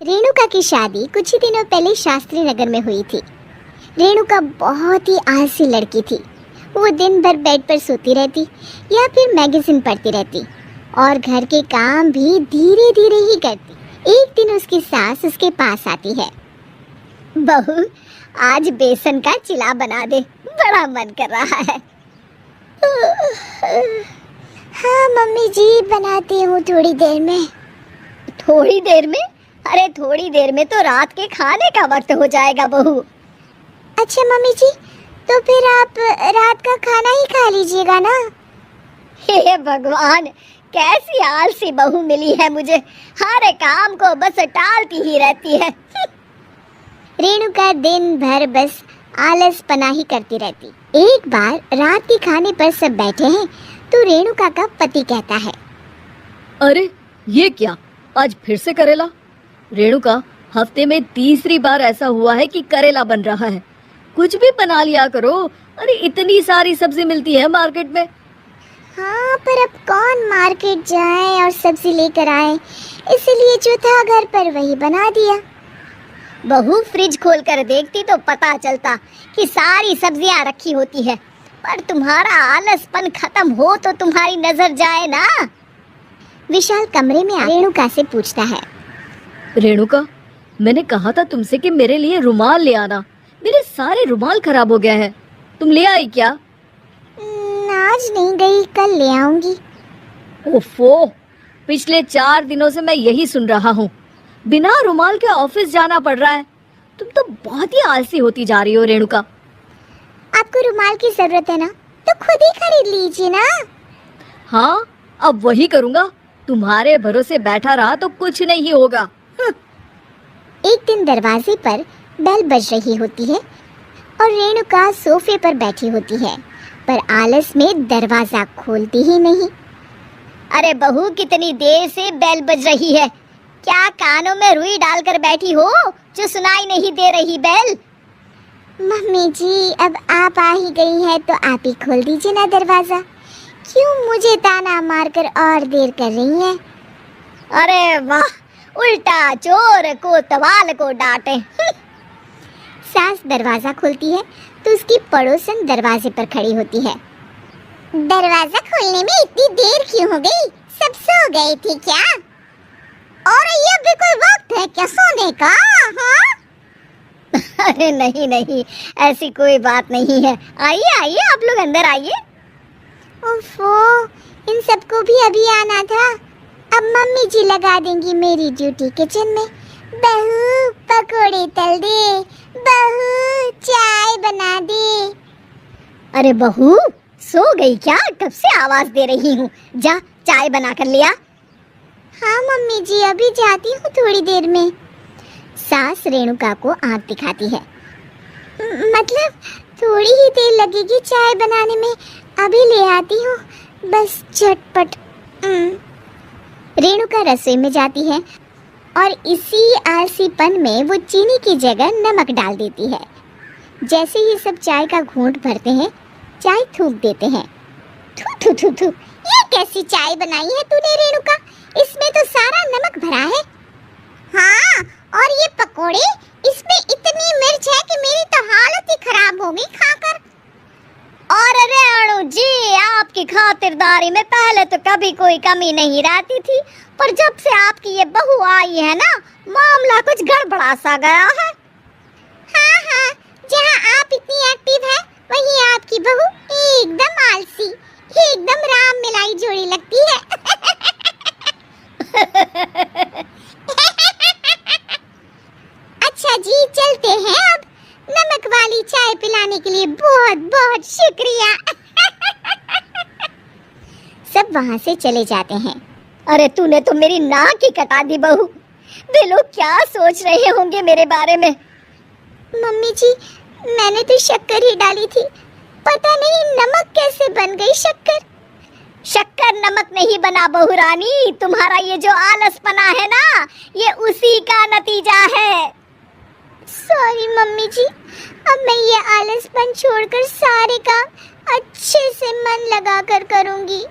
रेणुका की शादी कुछ ही दिनों पहले शास्त्री नगर में हुई थी। रेणुका बहुत ही आलसी लड़की थी। वो दिन भर बेड पर सोती रहती या फिर मैगजीन पढ़ती रहती और घर के काम भी धीरे धीरे ही करती। एक दिन उसकी सास उसके पास आती है। बहू, आज बेसन का चिला बना दे, बड़ा मन कर रहा है। हाँ मम्मी जी, बनाती हूँ थोड़ी देर में। थोड़ी देर में? अरे थोड़ी देर में तो रात के खाने का वक्त हो जाएगा बहू। अच्छा मम्मी जी, तो फिर आप रात का खाना ही खा लीजिएगा ना। हे भगवान, कैसी आलसी बहू मिली है मुझे, हर काम को बस टालती ही रहती है। रेणुका दिन भर बस आलसपना ही करती रहती। एक बार रात के खाने पर सब बैठे हैं तो रेणुका का पति कहता है, अरे ये क्या, आज फिर से करेला? रेणुका, हफ्ते में तीसरी बार ऐसा हुआ है कि करेला बन रहा है। कुछ भी बना लिया करो। अरे इतनी सारी सब्जी मिलती है मार्केट में। हाँ, पर अब कौन मार्केट जाए और सब्जी लेकर आए, इसलिए जो था घर पर वही बना दिया। बहू, फ्रिज खोलकर देखती तो पता चलता कि सारी सब्जियां रखी होती है, पर तुम्हारा आलसपन खत्म हो तो तुम्हारी नजर जाए ना। विशाल कमरे में रेणुका से पूछता है, रेणुका, मैंने कहा था तुमसे कि मेरे लिए रुमाल ले आना। मेरे सारे रुमाल खराब हो गए हैं। तुम ले आई क्या? आज नहीं गई, कल ले आऊंगी। ओफो, पिछले 4 दिनों से मैं यही सुन रहा हूँ। बिना रुमाल के ऑफिस जाना पड़ रहा है। तुम तो बहुत ही आलसी होती जा रही हो रेणुका। आपको रुमाल की जरूरत है ना, तो खुद ही खरीद लीजिए ना। हाँ, अब वही करूँगा। तुम्हारे भरोसे बैठा रहा तो कुछ नहीं होगा। एक दिन दरवाजे पर बेल बज रही होती है और रेणुका सोफे पर बैठी होती है, पर आलस में दरवाजा खोलती ही नहीं। अरे बहू, कितनी देर से बेल बज रही है? क्या कानों में रुई डालकर बैठी हो जो सुनाई नहीं दे रही बेल? मम्मी जी, अब आप आ ही गई हैं तो आप ही खोल दीजिए ना दरवाजा। क्यों मुझे ताना मारकर और देर कर रही हैं? अरे वाह, उल्टा चोर को तवाल को डांटे। सास दरवाजा खोलती है तो उसकी पड़ोसन दरवाजे पर खड़ी होती है। दरवाजा खोलने में इतनी देर क्यों हो गई? सब सो गए थे क्या? और ये भी कोई वक्त है क्या सोने का? हाँ? अरे नहीं नहीं, ऐसी कोई बात नहीं है। आइए आइए, आप लोग अंदर आइए। ओफो, इन सबको भी अभी आना था। अब मम्मी जी लगा देंगी मेरी ड्यूटी किचन में। बहू, पकोड़े तल दे। बहू, चाय बना दे। अरे बहू, सो गई क्या? कब से आवाज दे रही हूँ। जा, चाय बना कर लिया। हाँ मम्मी जी, अभी जाती हूँ थोड़ी देर में। सास रेणुका को आंख दिखाती है। मतलब थोड़ी ही देर लगेगी चाय बनाने में, अभी ले आती हूँ, बस झटपट। रेणुका रसोई में जाती है और इसी आलसीपन में वो चीनी की जगह नमक डाल देती है। जैसे ही सब चाय का घूंट भरते हैं, चाय थूक देते हैं। थू थू थू थू, ये कैसी चाय बनाई है तूने रेणुका? इसमें तो सारा नमक भरा है। हाँ, और ये पकोड़े, इसमें इतनी मिर्च है कि मेरी तो हालत ही खराब हो गई खाकर। और अरे अणु जी, आपकी खातिरदारी में पहले तो कभी कोई कमी नहीं रहती थी, पर जब से आपकी ये बहू आई है ना, मामला कुछ गड़बड़ा सा गया है। हाँ हाँ, जहाँ आप इतनी एक्टिव है, वहीं आपकी बहू एकदम आलसी, एकदम राम मिलाई जोड़ी लगती है। अच्छा जी, चलते हैं अब। नमक वाली चाय पिलाने के लिए बहुत बहुत शुक्रिया। सब वहाँ से चले जाते हैं। अरे तूने तो मेरी नाक ही कटा दी बहू। वे लोग क्या सोच रहे होंगे मेरे बारे में? मम्मी जी, मैंने तो शक्कर ही डाली थी, पता नहीं नमक कैसे बन गई शक्कर। शक्कर नमक नहीं बना बहू रानी, तुम्हारा ये जो आलसपना है ना, ये उसी का नतीजा है। सॉरी मम्मी जी, अब मैं ये आलसपन छोड़कर सारे काम अच्छे से मन लगाकर करूंगी।